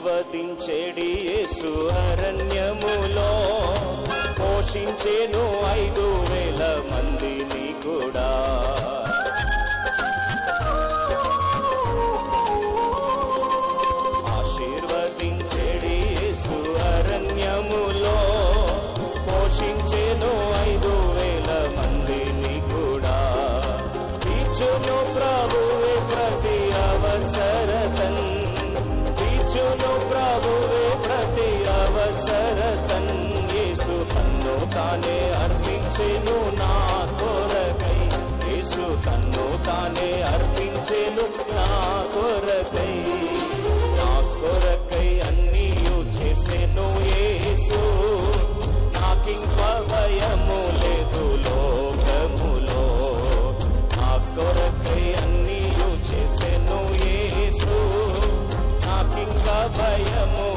ఆశీర్వదించేడి యేసు అరణ్యములో పోషించేను 5,000 మందిని కూడా. ఆశీర్వదించేడి యేసు అరణ్యములో పోషించేను 5,000 మందిని కూడా. తీర్చును ప్రభువే ప్రతి అవసరతన్, తీర్చును ప్రభువే ప్రతి అవసరతన్. యేసు తన్ను తానే అర్పించెను నా కొరకై, యేసు తన్ను తానే అర్పించెను నా కొరకై. నా కొరకై అన్నీయు చేసెను యేసు, నాకింక భయము లేదు లోకములో. నా కొరకై అన్నీయు చేసెను యేసు, నాకింక భయము